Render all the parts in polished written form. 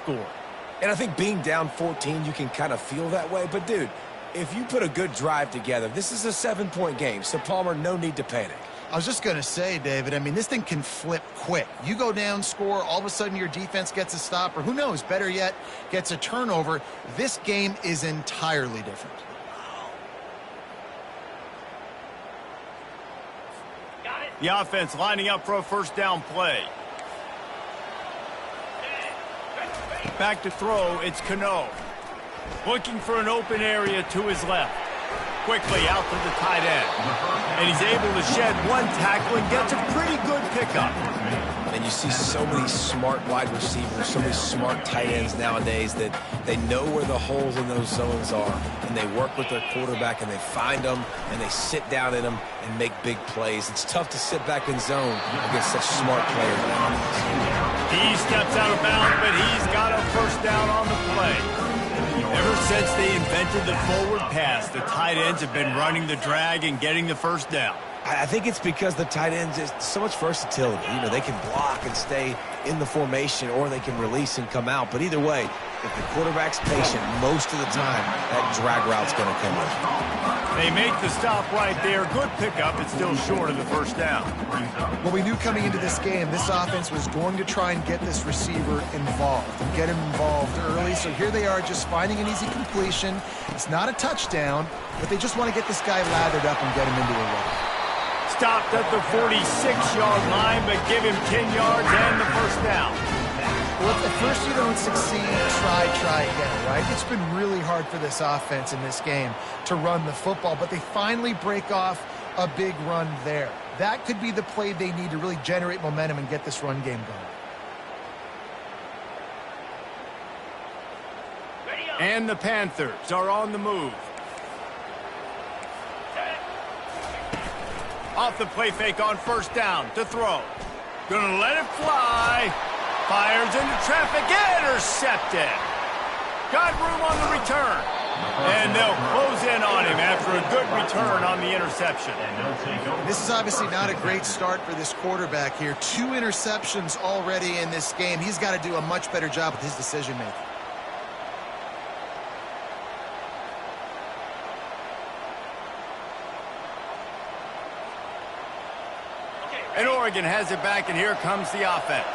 score. And I think being down 14, you can kind of feel that way. But, dude, if you put a good drive together, this is a 7-point game. So, Palmer, no need to panic. I was just going to say, David, I mean, this thing can flip quick. You go down, score, all of a sudden your defense gets a stop, or who knows, better yet, gets a turnover. This game is entirely different. The offense lining up for a first down play. Back to throw, it's Cano. Looking for an open area to his left. Quickly out to the tight end. And he's able to shed one tackle and gets a pretty good pickup. And you see so many smart wide receivers, so many smart tight ends nowadays that they know where the holes in those zones are, and they work with their quarterback, and they find them, and they sit down in them and make big plays. It's tough to sit back in zone against such smart players. He steps out of bounds, but he's got a first down on the play. Ever since they invented the forward pass, the tight ends have been running the drag and getting the first down. I think it's because the tight ends is so much versatility. You know, they can block and stay in the formation, or they can release and come out. But either way, if the quarterback's patient, most of the time, that drag route's going to come in. They make the stop right there. Good pickup. It's still short of the first down. Well, we knew coming into this game, this offense was going to try and get this receiver involved and get him involved early. So here they are just finding an easy completion. It's not a touchdown, but they just want to get this guy lathered up and get him into a run. Stopped at the 46-yard line, but give him 10 yards and the first down. Well, if at first you don't succeed, try again, right? It's been really hard for this offense in this game to run the football, but they finally break off a big run there. That could be the play they need to really generate momentum and get this run game going. And the Panthers are on the move. Off the play fake on first down to throw. Gonna let it fly. Fires into traffic. Intercepted. Got room on the return. And they'll close in on him after a good return on the interception. This is obviously not a great start for this quarterback here. 2 interceptions already in this game. He's got to do a much better job with his decision-making. And Oregon has it back, and here comes the offense.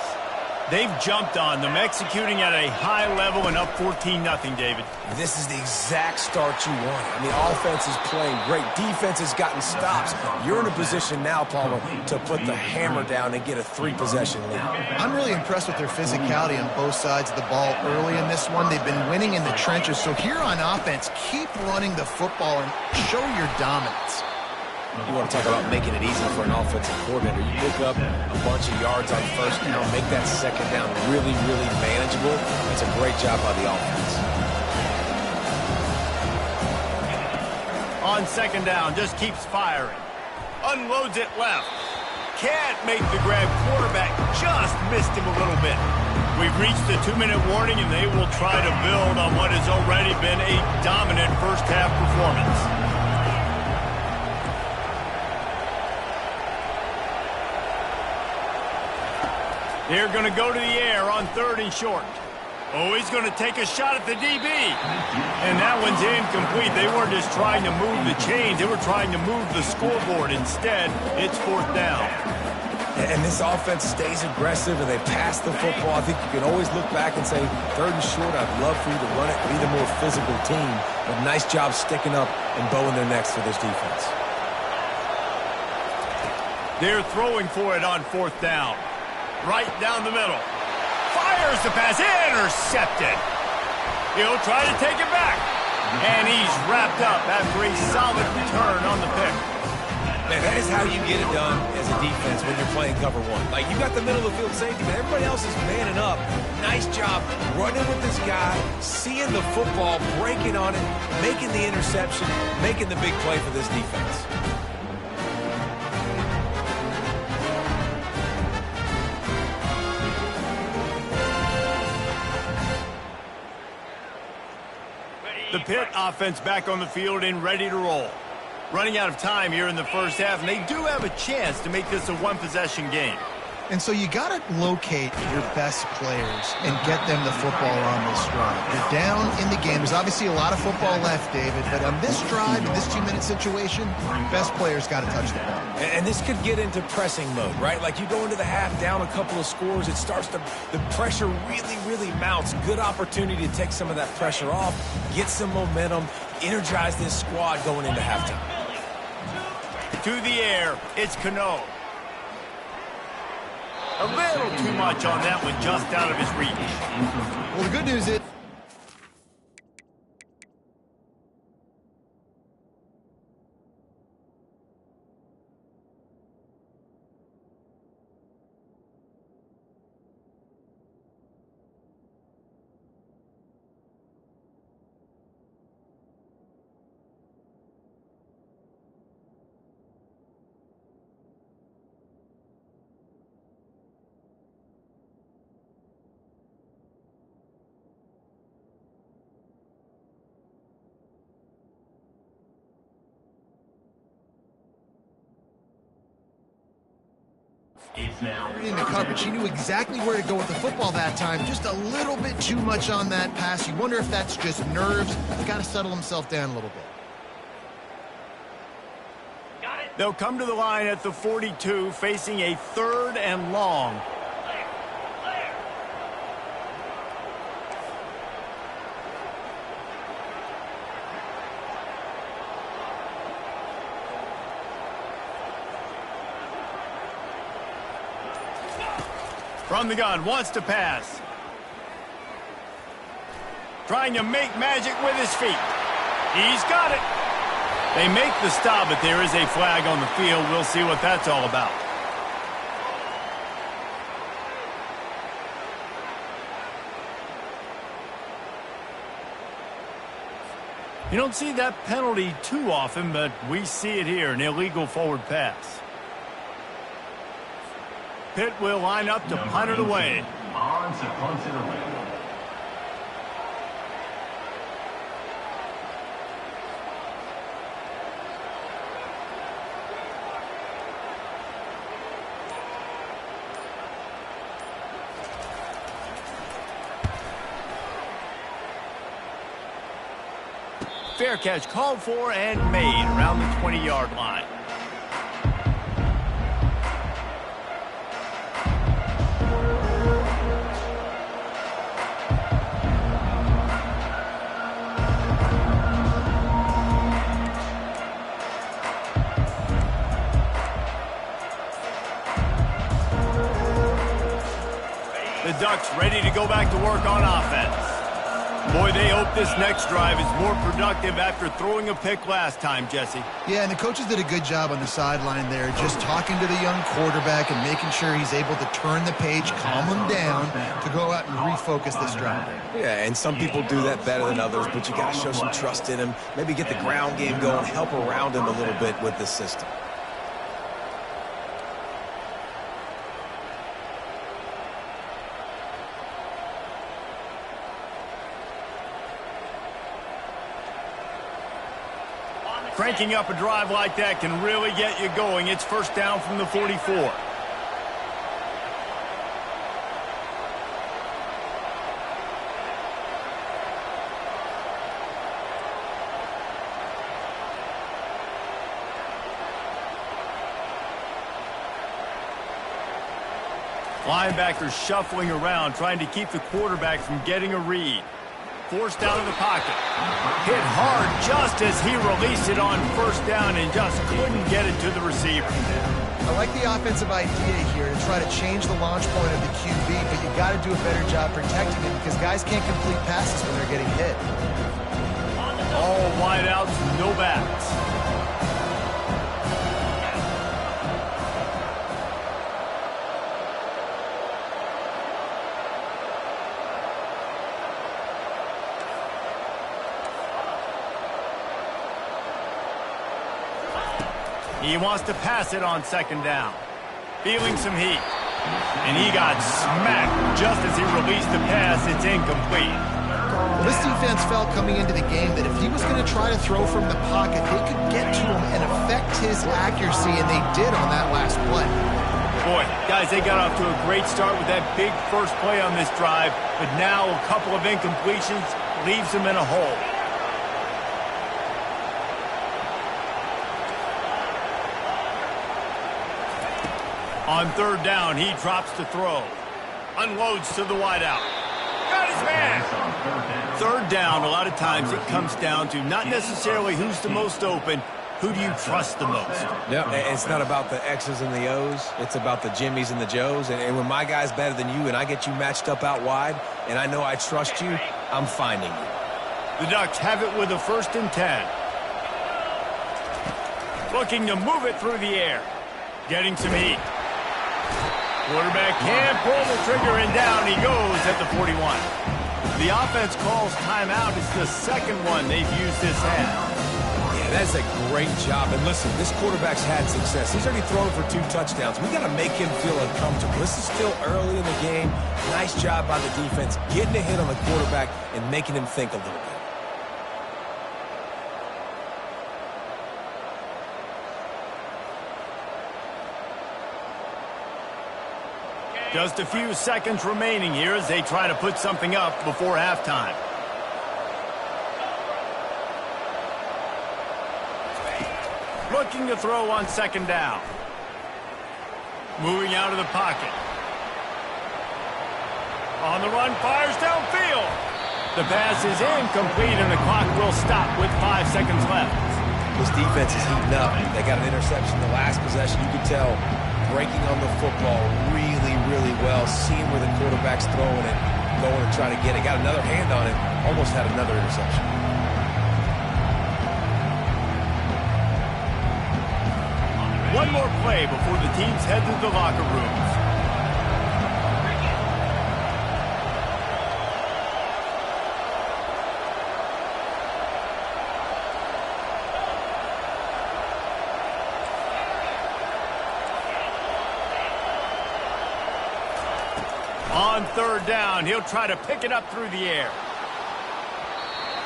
They've jumped on them, executing at a high level and up 14-0, David. This is the exact start you want. I mean, offense is playing great. Defense has gotten stops. You're in a position now, Palmer, to put the hammer down and get a 3-possession lead. I'm really impressed with their physicality on both sides of the ball early in this one. They've been winning in the trenches. So here on offense, keep running the football and show your dominance. You want to talk about making it easy for an offensive coordinator. You pick up a bunch of yards on first down, make that second down really, really manageable. It's a great job by the offense. On second down, just keeps firing. Unloads it left. Can't make the grab. Quarterback just missed him a little bit. We've reached the 2-minute warning, and they will try to build on what has already been a dominant first-half performance. They're going to go to the air on 3rd and short. Oh, he's going to take a shot at the DB. And that one's incomplete. They weren't just trying to move the chains. They were trying to move the scoreboard. Instead, it's 4th down. And this offense stays aggressive, and they pass the football. I think you can always look back and say, 3rd and short, I'd love for you to run it, be the more physical team. But nice job sticking up and bowing their necks for this defense. They're throwing for it on 4th down. Right down the middle. Fires the pass. Intercepted. He'll try to take it back. And he's wrapped up after a solid return on the pick. Man, that is how you get it done as a defense when you're playing cover 1. Like, you got the middle of the field safety, but everybody else is manning up. Nice job running with this guy, seeing the football, breaking on it, making the interception, making the big play for this defense. The Pitt offense back on the field and ready to roll. Running out of time here in the first half, and they do have a chance to make this a 1-possession game. And so you got to locate your best players and get them the football on this drive. You're down in the game. There's obviously a lot of football left, David, but on this drive, in this 2-minute situation, best players got to touch the ball. And this could get into pressing mode, right? Like you go into the half down a couple of scores, it starts to, the pressure really mounts. Good opportunity to take some of that pressure off, get some momentum, energize this squad going into halftime. To the air, it's Cano. A little too much on that one, just out of his reach. Well, the good news is in the coverage. He knew exactly where to go with the football that time. Just a little bit too much on that pass. You wonder if that's just nerves. He's got to settle himself down a little bit. They'll come to the line at the 42, facing a 3rd and long. From the gun, wants to pass. Trying to make magic with his feet. He's got it. They make the stop, but there is a flag on the field. We'll see what that's all about. You don't see that penalty too often, but we see it here, an illegal forward pass. Pitt will line up to punt it away. On to punt it away. Fair catch called for and made around the 20-yard line. The Ducks ready to go back to work on offense. Boy, they hope this next drive is more productive after throwing a pick last time, Jesse. Yeah, and the coaches did a good job on the sideline there, just talking to the young quarterback and making sure he's able to turn the page, calm him down to go out and refocus this drive. Yeah, and some people do that better than others, but you got to show some trust in him, maybe get the ground game going, help around him a little bit with the system. Cranking up a drive like that can really get you going. It's first down from the 44. Linebackers shuffling around, trying to keep the quarterback from getting a read. Forced out of the pocket. Hit hard just as he released it on first down and just couldn't get it to the receiver. I like the offensive idea here to try to change the launch point of the QB, but you got to do a better job protecting him because guys can't complete passes when they're getting hit. All wideouts, no backs. He wants to pass it on second down. Feeling some heat. And he got smacked just as he released the pass. It's incomplete. Well, this defense felt coming into the game that if he was going to try to throw from the pocket, they could get to him and affect his accuracy, and they did on that last play. Boy, guys, they got off to a great start with that big first play on this drive, but now a couple of incompletions leaves them in a hole. On third down, he drops to throw. Unloads to the wideout. Got his man. Third down, a lot of times it comes down to not necessarily who's the most open, who do you trust the most? Yeah, it's not about the X's and the O's. It's about the Jimmies and the Joes. And when my guy's better than you and I get you matched up out wide and I know I trust you, I'm finding you. The Ducks have it with a 1st and 10. Looking to move it through the air. Getting some heat. Quarterback can't pull the trigger, and down he goes at the 41. The offense calls timeout. It's the second one they've used this half. Yeah, that's a great job. And listen, this quarterback's had success. He's already thrown for 2 touchdowns. We got to make him feel uncomfortable. This is still early in the game. Nice job by the defense, getting a hit on the quarterback and making him think a little bit. Just a few seconds remaining here as they try to put something up before halftime. Looking to throw on 2nd down. Moving out of the pocket. On the run, fires downfield. The pass is incomplete and the clock will stop with 5 seconds left. This defense is heating up. They got an interception the last possession. You can tell breaking on the football really, really well, seeing where the quarterback's throwing it, going to try to get it. Got another hand on it, almost had another interception. One more play before the teams head to the locker rooms. On third down, he'll try to pick it up through the air.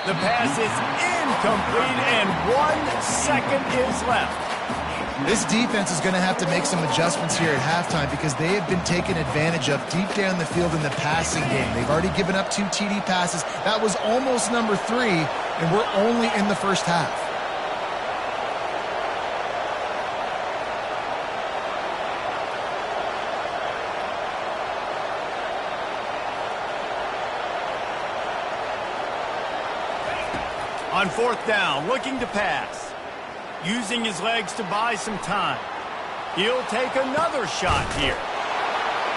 The pass is incomplete, and 1 second is left. This defense is going to have to make some adjustments here at halftime because they have been taken advantage of deep down the field in the passing game. They've already given up 2 TD passes. That was almost number 3, and we're only in the first half. On 4th down, looking to pass. Using his legs to buy some time. He'll take another shot here.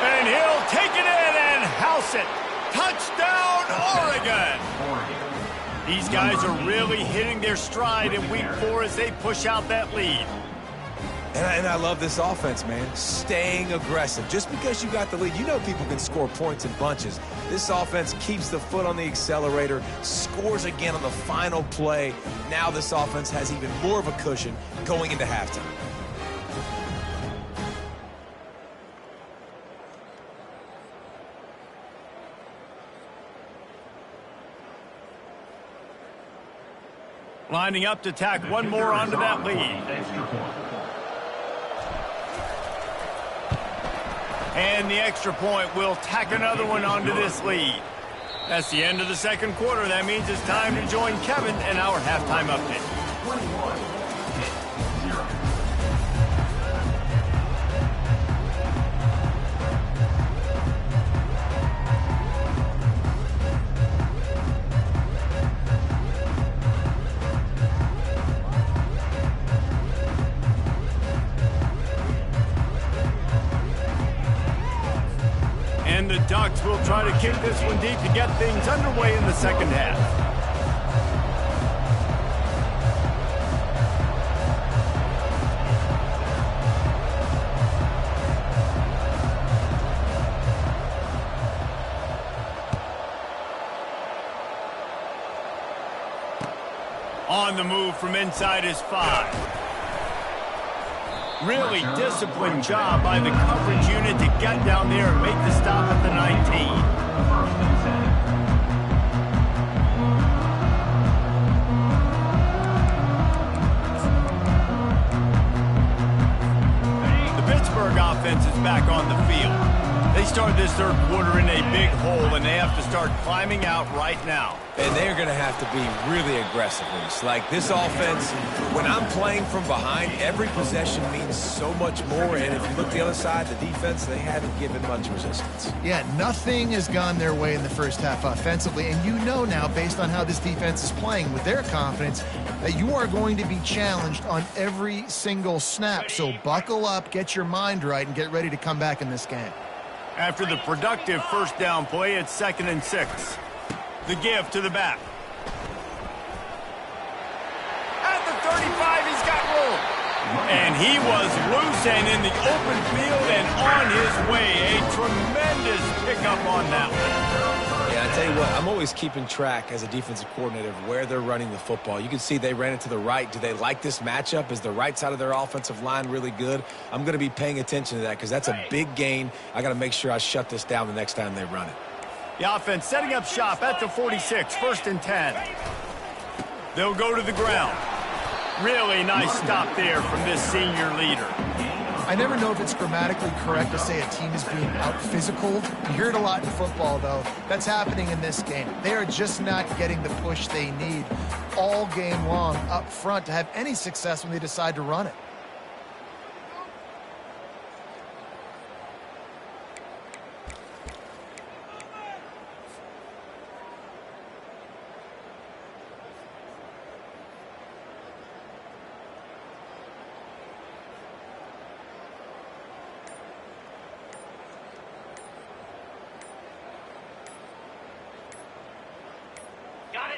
And he'll take it in and house it. Touchdown, Oregon! These guys are really hitting their stride in week 4 as they push out that lead. And I love this offense, man. Staying aggressive. Just because you got the lead, you know people can score points in bunches. This offense keeps the foot on the accelerator, scores again on the final play. Now this offense has even more of a cushion going into halftime. Lining up to tack one more onto that lead. And the extra point will tack another one onto this lead. That's the end of the second quarter. That means it's time to join Kevin and our halftime update. 21-0. And the Ducks will try to kick this one deep to get things underway in the second half. On the move from inside his 5. Really disciplined job by the coverage unit to get down there and make the stop at the 19. The Pittsburgh offense is back on the field. They start this third quarter in a big hole, and they have to start climbing out right now. And they're going to have to be really aggressive. Like this offense, when I'm playing from behind, every possession means so much more. And if you look the other side, the defense, they haven't given much resistance. Yeah, nothing has gone their way in the first half offensively. And you know now, based on how this defense is playing with their confidence, that you are going to be challenged on every single snap. So buckle up, get your mind right, and get ready to come back in this game. After the productive first down play, it's 2nd and 6. The give to the back. At the 35, he's got room. And he was loose and in the open field and on his way. A tremendous pickup on that one. Yeah, I tell you what, I'm always keeping track as a defensive coordinator of where they're running the football. You can see they ran it to the right. Do they like this matchup? Is the right side of their offensive line really good? I'm going to be paying attention to that because that's a big gain. I got to make sure I shut this down the next time they run it. The offense setting up shop at the 46, 1st and 10. They'll go to the ground. Really nice stop there from this senior leader. I never know if it's grammatically correct to say a team is being out-physical. You hear it a lot in football, though. That's happening in this game. They are just not getting the push they need all game long up front to have any success when they decide to run it.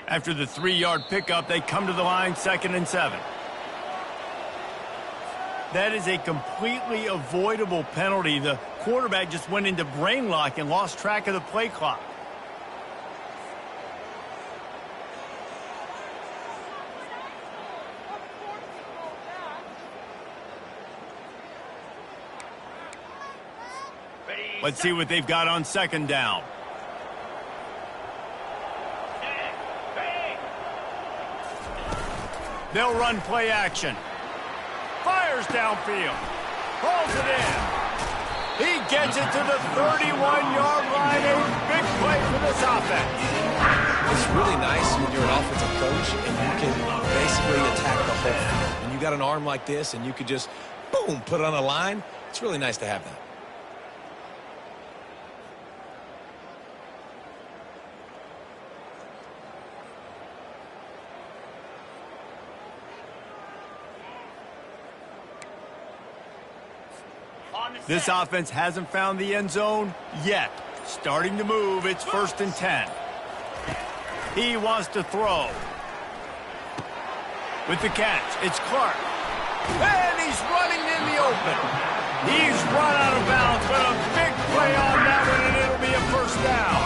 After the 3-yard pickup, they come to the line, 2nd and 7. That is a completely avoidable penalty. The quarterback just went into brain lock and lost track of the play clock. Let's see what they've got on 2nd down. They'll run play action. Fires downfield. Pulls it in. He gets it to the 31-yard line. A big play for this offense. It's really nice when you're an offensive coach and you can basically attack the whole field. When you got an arm like this and you could just, boom, put it on a line, it's really nice to have that. This offense hasn't found the end zone yet. Starting to move, it's 1st and 10. He wants to throw. With the catch, it's Clark. And he's running in the open. He's run out of bounds, but a big play on that one, and it'll be a 1st down.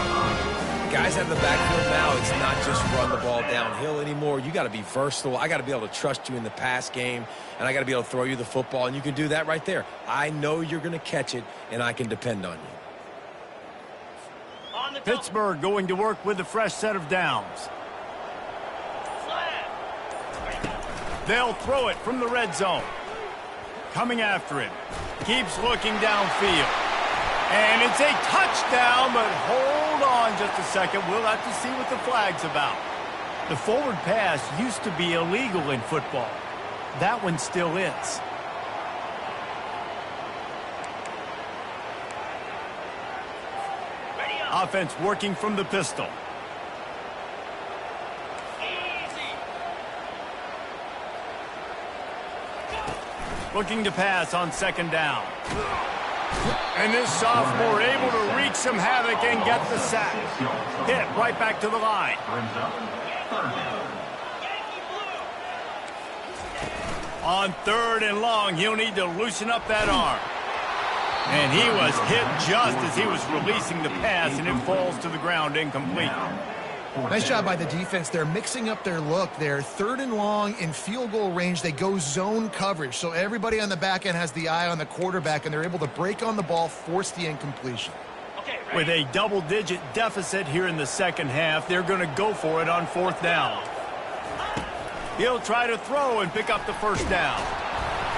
Guys have the backfield now. It's not just run the ball downhill anymore. You got to be versatile. I got to be able to trust you in the pass game, and I got to be able to throw you the football, and you can do that right there. I know you're going to catch it, and I can depend on you. Pittsburgh going to work with a fresh set of downs. They'll throw it from the red zone. Coming after it. Keeps looking downfield. And it's a touchdown, but hold on just a second. We'll have to see what the flag's about. The forward pass used to be illegal in football. That one still is. Offense working from the pistol. Looking to pass on 2nd down. And this sophomore able to wreak some havoc and get the sack. Hit right back to the line. On 3rd and long, he'll need to loosen up that arm. And he was hit just as he was releasing the pass, and it falls to the ground incomplete. Nice job by the defense. They're mixing up their look. They're 3rd and long in field goal range. They go zone coverage. So everybody on the back end has the eye on the quarterback, and they're able to break on the ball, force the incompletion. With a double-digit deficit here in the 2nd half, they're going to go for it on 4th down. He'll try to throw and pick up the 1st down.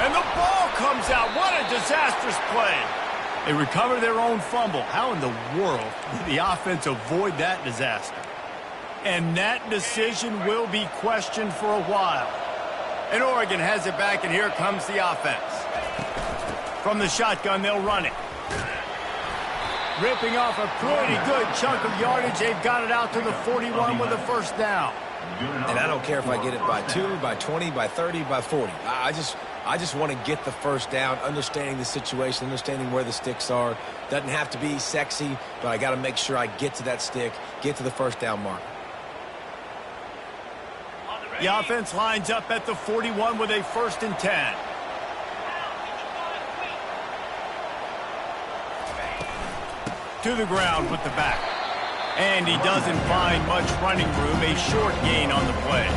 And the ball comes out. What a disastrous play. They recover their own fumble. How in the world did the offense avoid that disaster? And that decision will be questioned for a while. And Oregon has it back, and here comes the offense. From the shotgun, they'll run it. Ripping off a pretty good chunk of yardage. They've got it out to the 41 with a first down. And I don't care if I get it by 2, by 20, by 30, by 40. I just want to get the first down, understanding the situation, understanding where the sticks are. Doesn't have to be sexy, but I got to make sure I get to that stick, get to the first down mark. The offense lines up at the 41 with a 1st and 10. To the ground with the back. And he doesn't find much running room. A short gain on the play.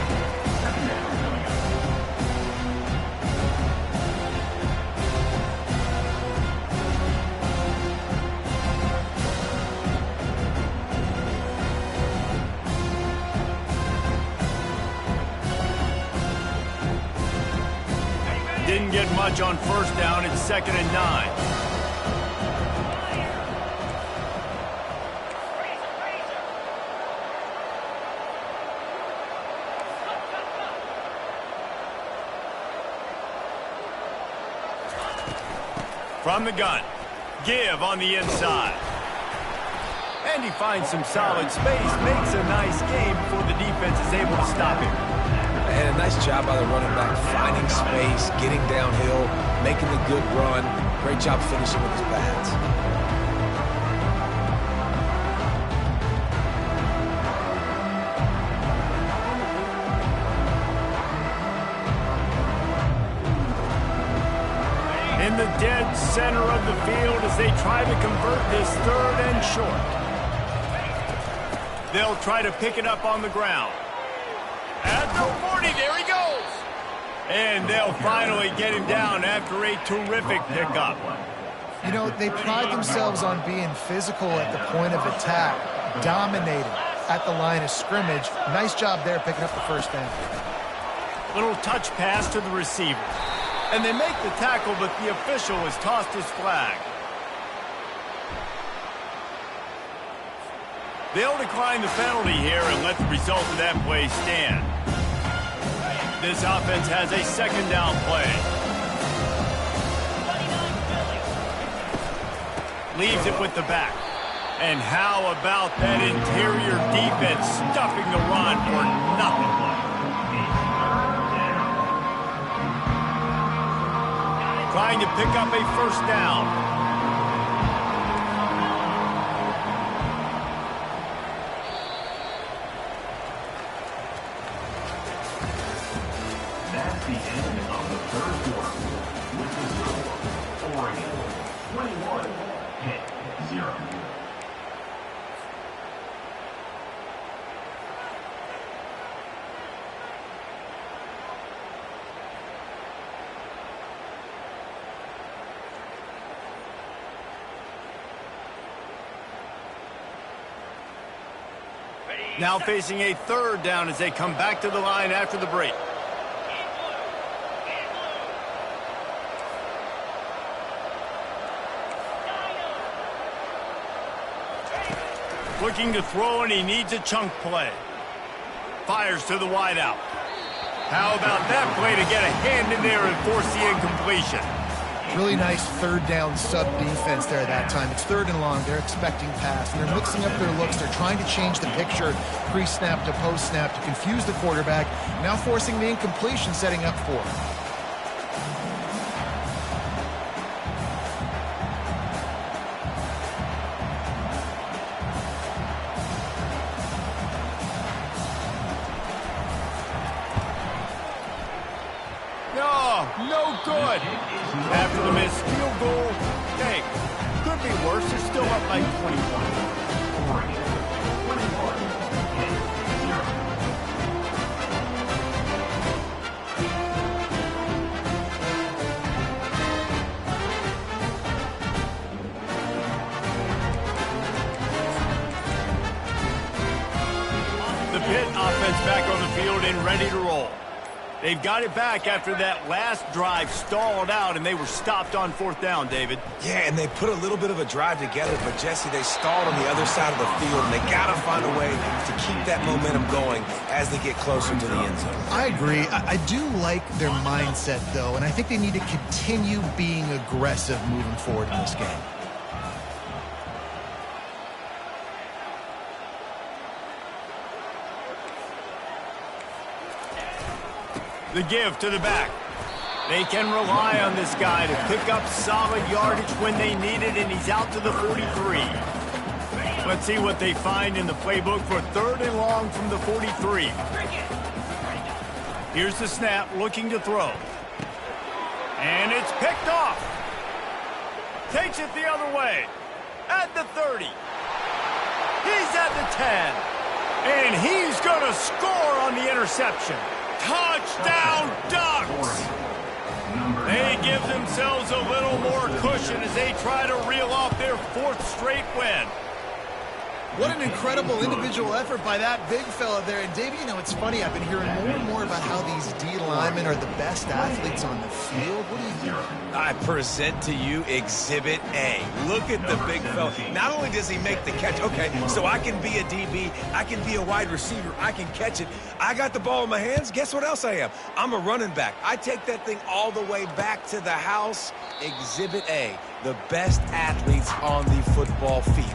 Didn't get much on first down. It's 2nd and 9. From the gun, give on the inside. And he finds some solid space, makes a nice game before the defense is able to stop him. And a nice job by the running back, finding space, getting downhill, making the good run. Great job finishing with his pads. In the dead center of the field as they try to convert this 3rd and short. They'll try to pick it up on the ground. At the 40, there he goes. And they'll finally get him down after a terrific pickup. You know, they pride themselves on being physical at the point of attack, dominating at the line of scrimmage. Nice job there picking up the first down. Little touch pass to the receiver. And they make the tackle, but the official has tossed his flag. They'll decline the penalty here and let the result of that play stand. This offense has a 2nd down play. Leaves it with the back. And how about that interior defense stuffing the run for nothing? Trying to pick up a 1st down. That's the end of the 3rd quarter. With the score, Oregon 21, Pitt 0. Now facing a 3rd down as they come back to the line after the break. Looking to throw, and he needs a chunk play. Fires to the wideout. How about that play to get a hand in there and force the incompletion? Really nice 3rd down sub-defense there that time. It's 3rd and long. They're expecting pass, and they're mixing up their looks. They're trying to change the picture pre-snap to post-snap to confuse the quarterback, now forcing the incompletion, setting up for it. No good. After the missed field goal, hey, could be worse. They're still up by 21. The Pitt offense back on the field and ready to roll. They've got it back after that last drive stalled out, and they were stopped on 4th down, David. Yeah, and they put a little bit of a drive together, but, Jesse, they stalled on the other side of the field, and they got to find a way to keep that momentum going as they get closer to the end zone. I agree. I do like their mindset, though, and I think they need to continue being aggressive moving forward in this game. The give to the back. They can rely on this guy to pick up solid yardage when they need it, and he's out to the 43. Let's see what they find in the playbook for 3rd and long from the 43. Here's the snap, looking to throw. And it's picked off. Takes it the other way. At the 30. He's at the 10. And he's going to score on the interception. Touchdown, Ducks! They give themselves a little more cushion as they try to reel off their 4th straight win. What an incredible individual effort by that big fella there. And, Dave, you know, it's funny. I've been hearing more and more about how these D linemen are the best athletes on the field. What do you think? I present to you Exhibit A. Look at the big fella. Not only does he make the catch, okay, so I can be a DB, I can be a wide receiver, I can catch it. I got the ball in my hands. Guess what else I am? I'm a running back. I take that thing all the way back to the house. Exhibit A, the best athletes on the football field.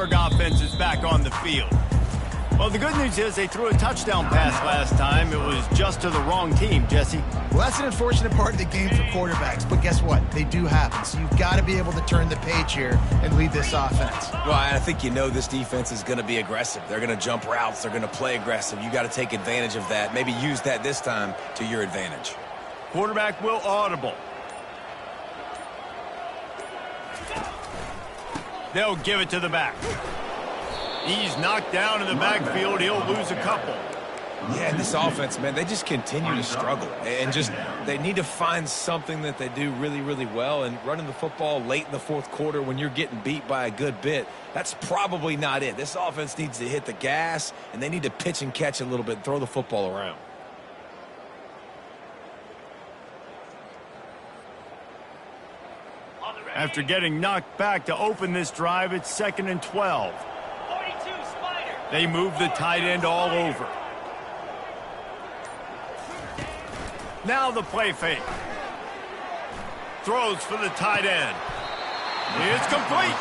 Offense is back on the field. Well, the good news is they threw a touchdown pass last time. It was just to the wrong team, Jesse. Well, that's an unfortunate part of the game for quarterbacks, but guess what? They do happen, so you've got to be able to turn the page here and lead this offense. Well, I think you know this defense is going to be aggressive. They're going to jump routes. They're going to play aggressive. You got to take advantage of that. Maybe use that this time to your advantage. Quarterback will audible. They'll give it to the back. He's knocked down in the backfield. He'll lose a couple. Yeah, and this offense, man, they just continue to struggle. And just they need to find something that they do really, really well. And running the football late in the 4th quarter when you're getting beat by a good bit, that's probably not it. This offense needs to hit the gas, and they need to pitch and catch a little bit and throw the football around. After getting knocked back to open this drive, it's 2nd and 12. They move the tight end all over. Now the play fake. Throws for the tight end. It's complete.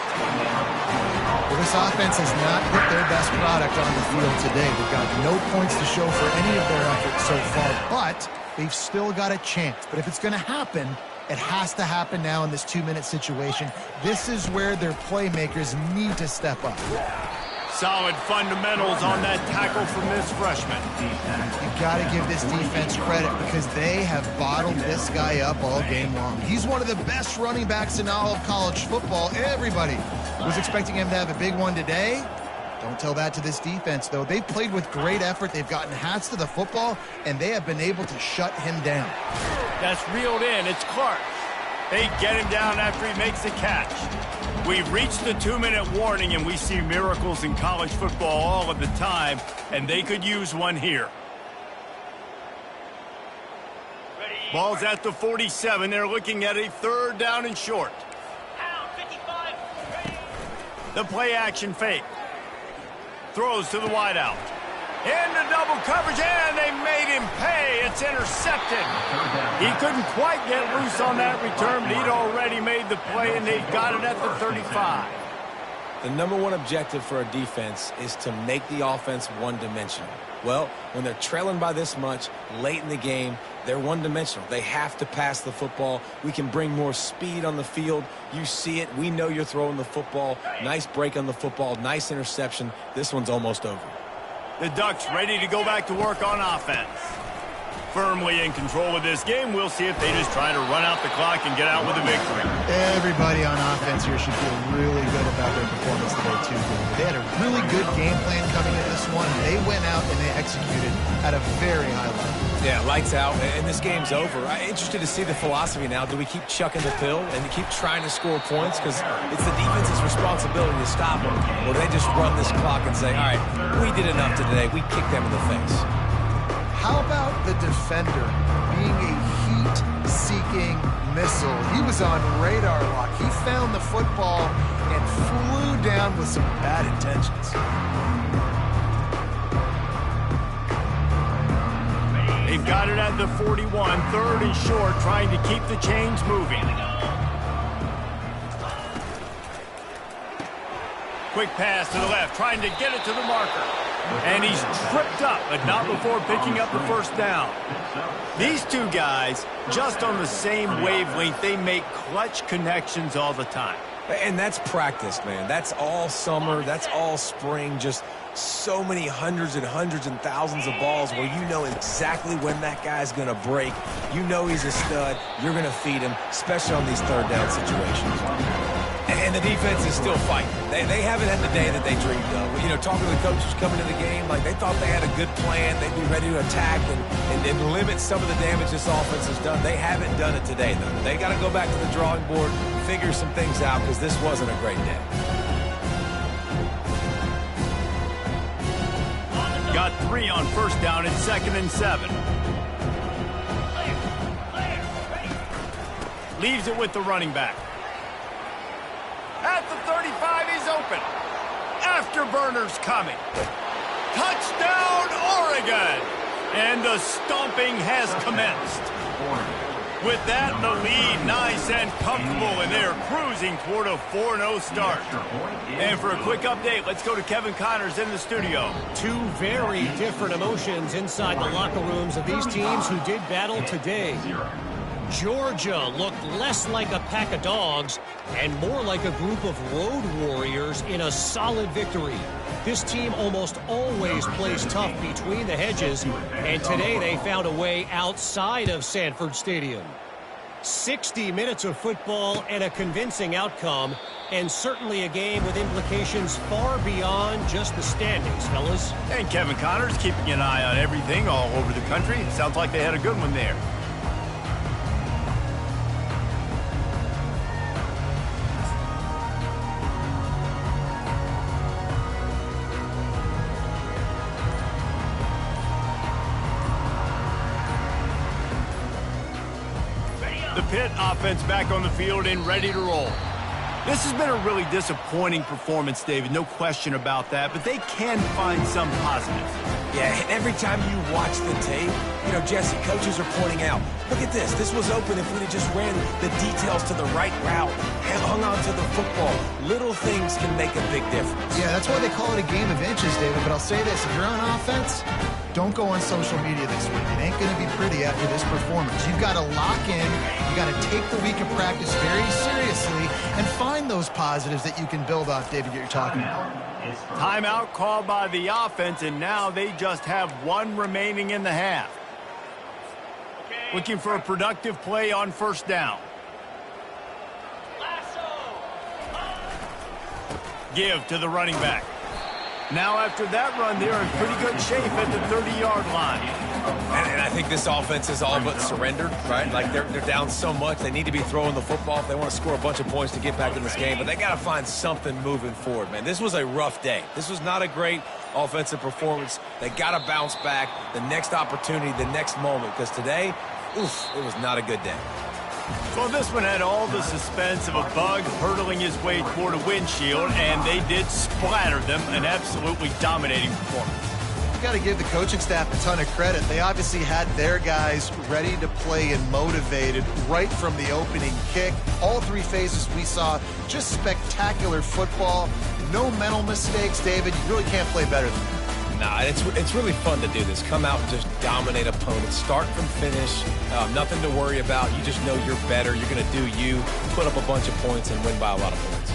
Well, this offense has not put their best product on the field today. They've got no points to show for any of their efforts so far, but they've still got a chance. But if it's going to happen, it has to happen now in this 2-minute situation. This is where their playmakers need to step up. Solid fundamentals on that tackle from this freshman. You've got to give this defense credit because they have bottled this guy up all game long. He's one of the best running backs in all of college football. Everybody was expecting him to have a big one today. Don't tell that to this defense, though. They've played with great effort. They've gotten hats to the football, and they have been able to shut him down. That's reeled in. It's Clark. They get him down after he makes the catch. We've reached the 2-minute warning, and we see miracles in college football all of the time, and they could use one here. Ball's at the 47. They're looking at a 3rd down and short. The play action fake. Throws to the wideout. Into double coverage, and they made him pay. It's intercepted. He couldn't quite get loose on that return, but he'd already made the play, and they've got it at the 35. The number one objective for a defense is to make the offense one-dimensional. Well, when they're trailing by this much late in the game, they're one-dimensional. They have to pass the football. We can bring more speed on the field. You see it. We know you're throwing the football. Nice break on the football. Nice interception. This one's almost over. The Ducks ready to go back to work on offense. Firmly in control of this game. We'll see if they just try to run out the clock and get out with a victory. Every everybody on offense here should feel really good about their performance today, too, David. They had a really good game plan coming into this one. They went out and they executed at a very high level. Yeah, lights out, and this game's over. I'm interested to see the philosophy now. Do we keep chucking the pill and keep trying to score points? Because it's the defense's responsibility to stop them. Or they just run this clock and say, all right, we did enough today. We kicked them in the face. How about the defender being a heat-seeking missile? He was on radar lock. He found the football and flew down with some bad intentions. They've got it at the 41, 3rd and short, trying to keep the chains moving. Quick pass to the left, trying to get it to the marker. And he's tripped up, but not before picking up the first down. These two guys, just on the same wavelength, they make clutch connections all the time. And that's practice, man. That's all summer. That's all spring. Just so many hundreds and thousands of balls where you know exactly when that guy's going to break. You know he's a stud. You're going to feed him, especially on these third down situations. And the defense is still fighting. They haven't had the day that they dreamed of. You know, talking to the coaches coming to the game, like they thought they had a good plan. They'd be ready to attack and limit some of the damage this offense has done. They haven't done it today, though. They got to go back to the drawing board, figure some things out, because this wasn't a great day. Got 3 on first down and 2nd and 7. Leaves it with the running back. At the 35, he's open. Afterburner's coming. Touchdown, Oregon! And the stomping has commenced. With that, the lead nice and comfortable, and they're cruising toward a 4-0 start. And for a quick update, let's go to Kevin Connors in the studio. Two very different emotions inside the locker rooms of these teams who did battle today. Georgia looked less like a pack of dogs and more like a group of road warriors in a solid victory. This team almost always plays tough between the hedges, and today they found a way outside of Sanford Stadium. 60 minutes of football and a convincing outcome, and certainly a game with implications far beyond just the standings, fellas. And Kevin Connors keeping an eye on everything all over the country. Sounds like they had a good one there. The Pitt offense back on the field and ready to roll. This has been a really disappointing performance, David. No question about that, but they can find some positives. Yeah, and every time you watch the tape, you know, Jesse, coaches are pointing out, look at this. This was open if we'd have just ran the details to the right route and hung on to the football. Little things can make a big difference. Yeah, that's why they call it a game of inches, David. But I'll say this, if you're on offense, don't go on social media this week. It ain't going to be pretty after this performance. You've got to lock in. You got to take the week of practice very seriously and find those positives that you can build off, David, that you're talking about. Timeout called by the offense, and now they just have 1 remaining in the half. Looking for a productive play on first down. Give to the running back. Now after that run, they're in pretty good shape at the 30-yard line. And I think this offense is all but surrendered, right? Like they're down so much. They need to be throwing the football if they want to score a bunch of points to get back in this game. But they got to find something moving forward, man. This was a rough day. This was not a great offensive performance. They got to bounce back the next opportunity, the next moment. Because today, oof, it was not a good day. Well, this one had all the suspense of a bug hurtling his way toward a windshield, and they did splatter them, an absolutely dominating performance. Got to give the coaching staff a ton of credit. They obviously had their guys ready to play and motivated right from the opening kick. All 3 phases we saw just spectacular football. No mental mistakes, David. You really can't play better than that. Nah, it's really fun to do this. Come out and just dominate opponents. Start from finish. Nothing to worry about. You just know you're better. You're going to do you, put up a bunch of points, and win by a lot of points.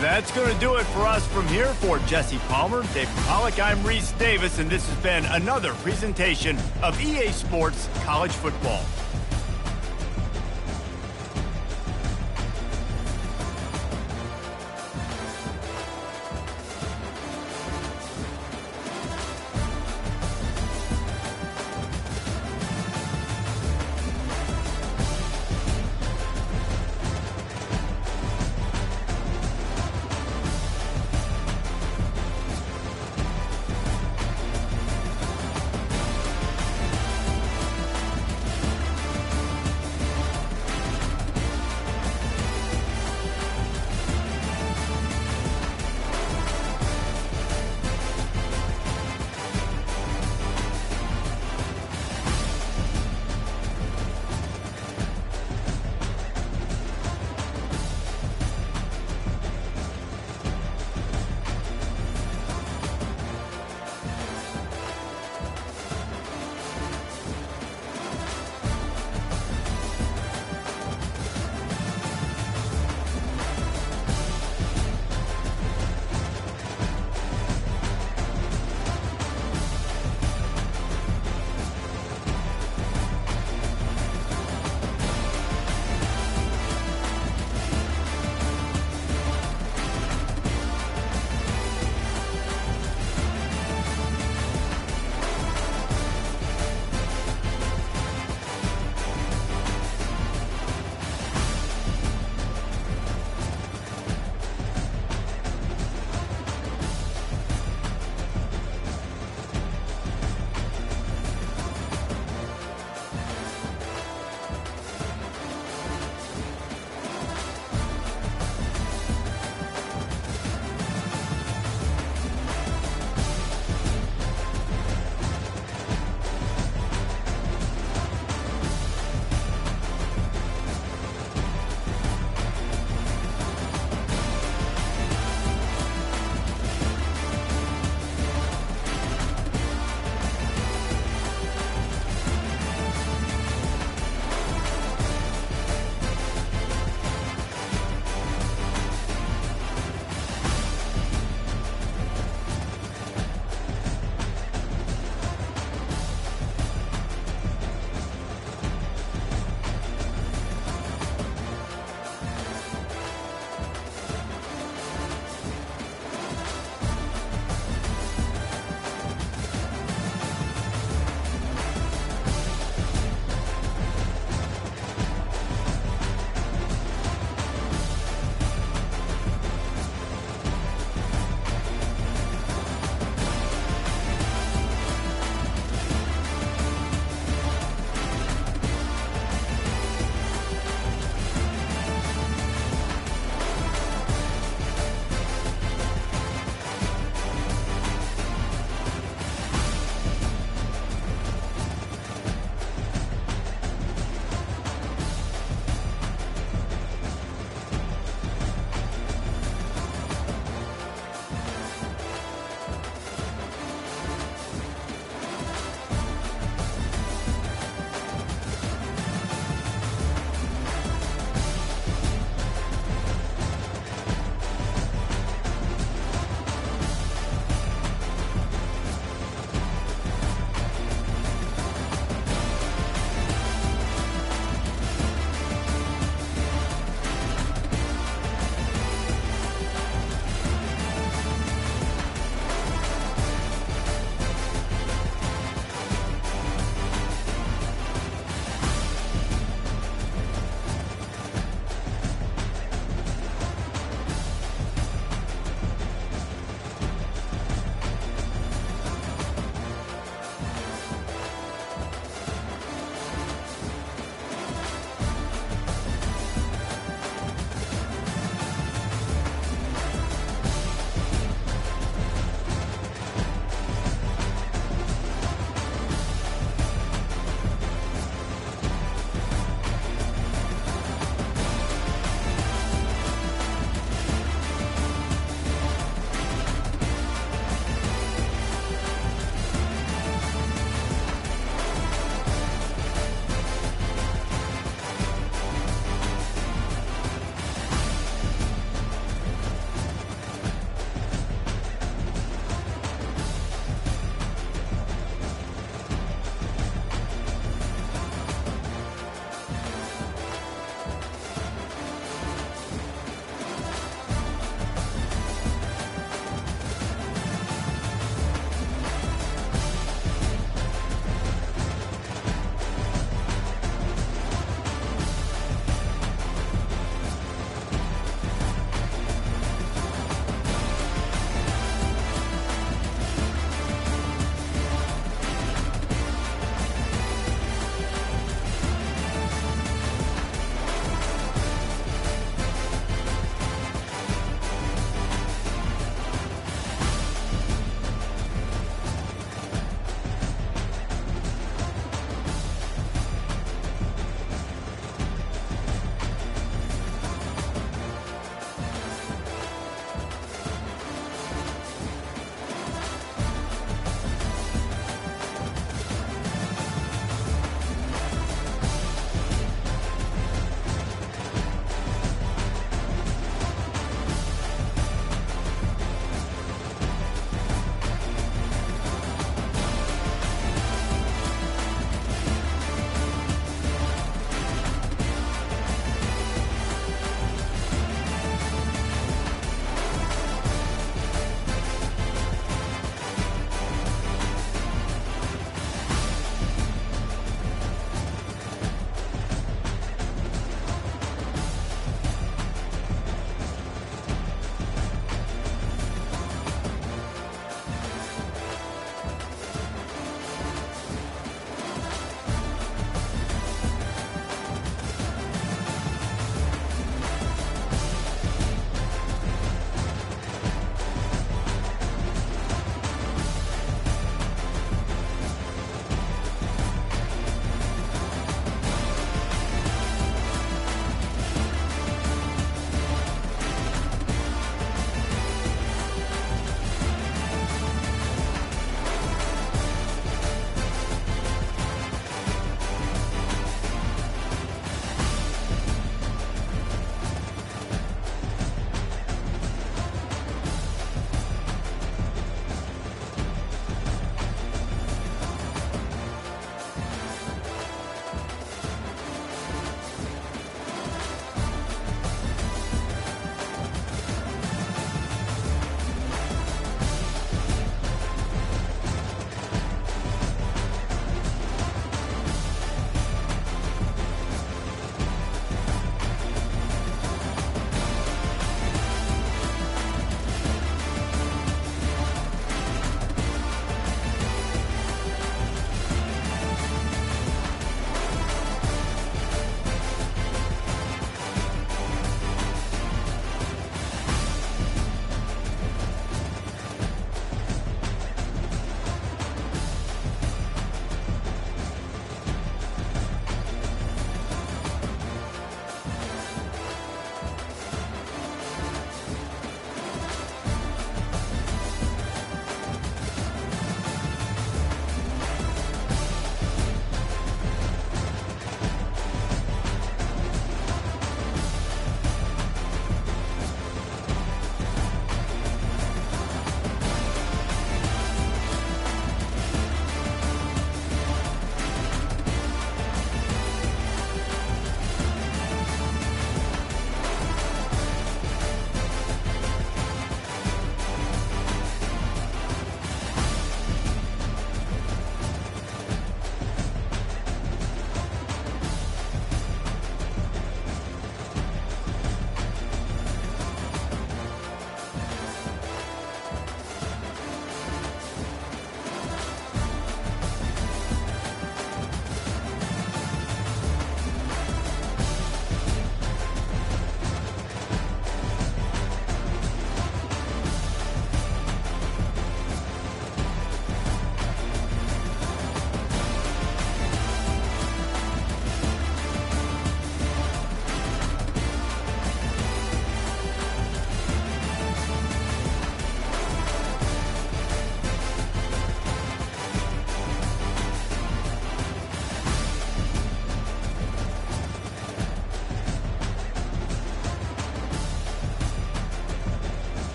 That's going to do it for us from here. For Jesse Palmer, David Pollack, I'm Reese Davis, and this has been another presentation of EA Sports College Football.